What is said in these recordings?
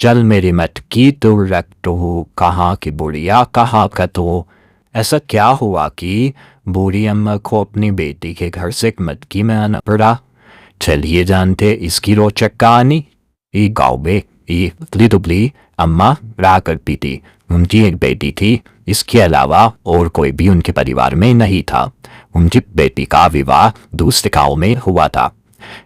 चल मेरी मटकी तू रख तो कहाँ की बुढ़िया कहाँ का तो। ऐसा क्या हुआ कि बूढ़ी अम्मा को अपनी बेटी के घर से एक मटकी में आना पड़ा। चलिए जानते इसकी रोचक कहानी। ये गाँव में ये पतली दुबली अम्मा रहा करती थी। उनकी एक बेटी थी, इसके अलावा और कोई भी उनके परिवार में नहीं था। उनकी बेटी का विवाह दूसरे गाँव में हुआ था।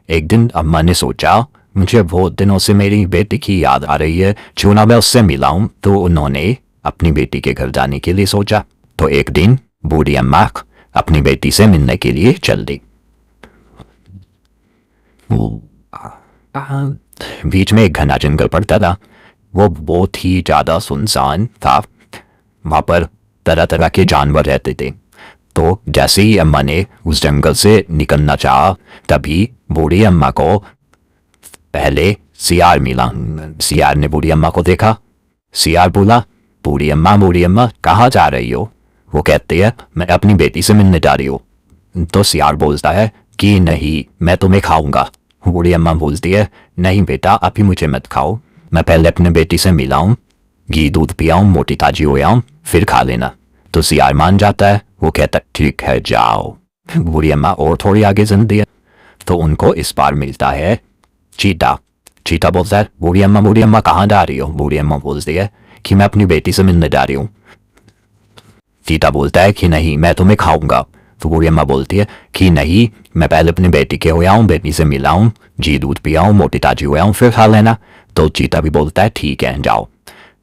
एक दिन अम्मा ने सोचा मुझे बहुत दिनों से मेरी बेटी की याद आ रही है, क्यों ना मैं उससे मिलाऊं। तो उन्होंने अपनी बेटी के घर जाने के लिए सोचा। तो एक दिन बूढ़ी अम्मा अपनी बेटी से मिलने के लिए चल दी। बीच में एक घना जंगल पड़ता था। वो बहुत ही ज़्यादा सुनसान था। वहाँ पर तरह तरह के जानवर रहते थे। तो जैसे ही अम्मा ने उस जंगल से निकलना चाहा, तभी बूढ़ी अम्मा को पहले सियार मिला। सियार ने बूढ़ी अम्मा को देखा। सियार बोला, बूढ़ी अम्मा कहाँ जा रही हो। वो कहती है मैं अपनी बेटी से मिलने जा रही हूँ। तो सियार बोलता है कि नहीं, मैं तुम्हें खाऊंगा। बूढ़ी अम्मा बोलती है नहीं बेटा, अभी मुझे मत खाओ, मैं पहले अपने बेटी से मिलाऊं, घी दूध पियाऊं, मोटी ताजी हो आऊं, फिर खा लेना। तो सियार मान जाता है। वो कहता ठीक है जाओ। बूढ़ी अम्मा और थोड़ी आगे चलती है तो उनको इस बार मिलता है चीता। चीता बोलता है बूढ़ी अम्मा कहाँ जा रही हो। बूढ़ी अम्मा बोलती है कि मैं अपनी बेटी से मिलने जा रही हूँ। चीता बोलता है कि नहीं, मैं तुम्हें खाऊंगा। तो बूढ़ी अम्मा बोलती है कि नहीं, मैं पहले अपनी बेटी के हो आऊँ, बेटी से मिलाऊं, घी दूध पियाऊं, मोटी ताजी हो आऊं, फिर खा लेना। तो चीता भी बोलता है ठीक है जाओ।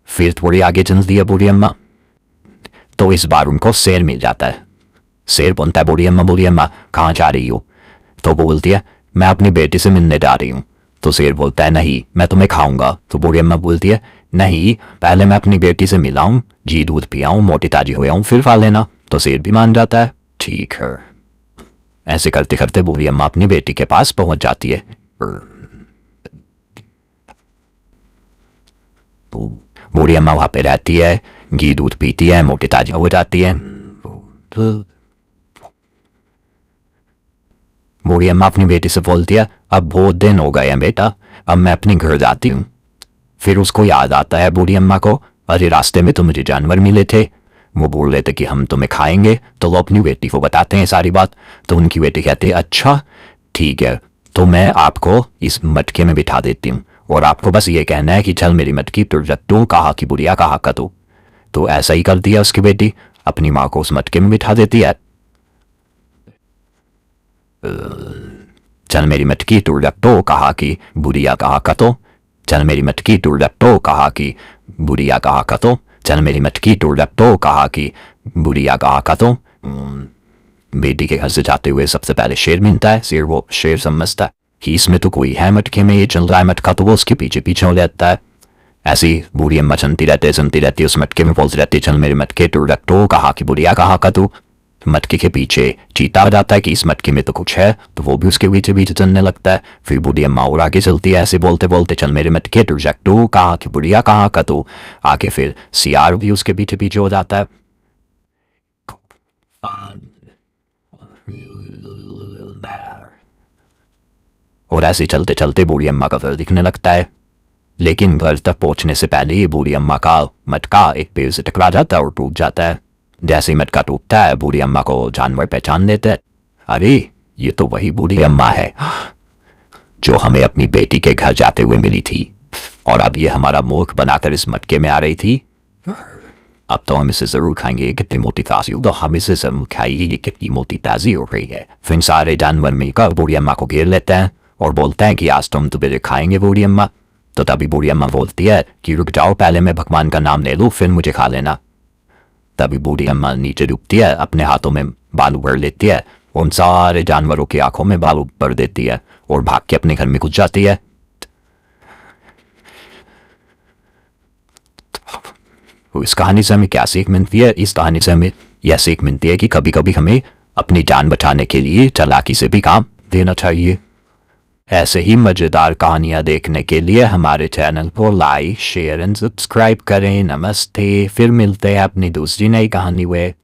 फिर थोड़ी आगे चलती है बूढ़ी अम्मा तो इस बार उनको शेर मिल जाता है। शेर बोलता है बूढ़ी अम्मा कहाँ जा रही हो। तो बोलती है मैं अपनी बेटी से मिलने जा रही हूँ। तो शेर बोलता है नहीं, मैं तुम्हें खाऊंगा। तो बूढ़ी अम्मा बोलती है नहीं, पहले मैं अपनी बेटी से मिलाऊं, घी दूध पियाऊं, मोटी ताजी हो आऊं, फिर खा लेना। तो शेर भी मान जाता है ठीक है। ऐसे करते करते बूढ़ी अम्मा अपनी बेटी के पास पहुंच जाती है। बूढ़ी अम्मा वहां पे रहती है, घी दूध पीती है, मोटी ताजी हो जाती है। बूढ़ी अम्मा अपनी बेटी से बोलती है अब बहुत दिन हो गए हैं बेटा, अब मैं अपने घर जाती हूँ। फिर उसको याद आता है बूढ़ी अम्मा को, अरे रास्ते में तो मुझे जानवर मिले थे, वो बोल रहे थे कि हम तुम्हें खाएंगे। तो वो अपनी बेटी को बताते हैं सारी बात। तो उनकी बेटी कहती है अच्छा ठीक है, तो मैं आपको इस मटके में बिठा देती हूँ और आपको बस ये कहना है कि चल मेरी मटकी तुर रख दो, कहा की बुढ़िया कहा का तू। तो ऐसा ही कर दिया उसकी बेटी, अपनी माँ को उस मटके में बिठा देती है। चल मेरी मटकी तुर रख दो, कहा की बुढ़िया कहा का तो। चल मेरी मटकी तुर रख दो, कहा की बुढ़िया कहा का तो। चल मेरी मटकी तुर रख दो, कहा की बुढ़िया कहा का तो। बेटी के घर से जाते हुए सबसे पहले शेर मिलता है। शेर समझता है कि इसमें तो कोई है, मटके में ये चल रहा है मटका, तो वो उसके पीछे पीछे हो जाता है। ऐसी बूढ़ी अम्मा चलती रहती है उस मटके में, बोलती रहती है चल मेरे मटके तुर रख दो, कहा की बुढ़िया कहा का तू। मटके के पीछे चीता आ जाता है कि इस मटके में तो कुछ है, तो वो भी उसके पीछे पीछे चलने लगता है। फिर बूढ़ी अम्मा और आगे चलती है ऐसे बोलते बोलते चल मेरे मटके तुर रख दो, कहा की बुढ़िया कहा का तू। आगे फिर सियार भी उसके पीछे पीछे हो जाता है। और ऐसे चलते चलते बूढ़ी अम्मा का घर दिखने लगता है। लेकिन घर तक पहुंचने से पहले ही बूढ़ी अम्मा का मटका एक पेड़ से टकरा जाता है और टूट जाता है। जैसे ही मटका टूटता है बूढ़ी अम्मा को जानवर पहचान लेते हैं। अरे ये तो वही बूढ़ी अम्मा है जो हमें अपनी बेटी के घर जाते हुए मिली थी, और अब ये हमारा मूर्ख बनाकर इस मटके में आ रही थी। अब तो हम इसे जरूर खाएंगे, कितनी मोटी ताजी हो, तो हम इसे जरूर खाएंगे, ये कितनी मोटी ताजी हो रही है। फिर सारे जानवर मिलकर बूढ़ी अम्मा को घेर लेते हैं और बोलते हैं कि आज तुम दोपहर खाएंगे बूढ़ी अम्मा। तो तभी बूढ़ी अम्मा बोलती है कि रुक जाओ, पहले मैं भगवान का नाम ले लूँ, फिर मुझे खा लेना। तभी बूढ़ी अम्मा नीचे डूबती है, अपने हाथों में बालू भर लेती है, उन सारे जानवरों की आंखों में बालू भर देती है और भाग के अपने घर में घुस जाती है। इस कहानी से हमें क्या सीख मिलती है? इस कहानी से हमें यह सीख मिलती है कि कभी कभी हमें अपनी जान बचाने के लिए चालाकी से भी काम देना चाहिए। ऐसे ही मजेदार कहानियां देखने के लिए हमारे चैनल को लाइक, शेयर एंड सब्सक्राइब करें। नमस्ते, फिर मिलते हैं अपनी दूसरी नई कहानी में।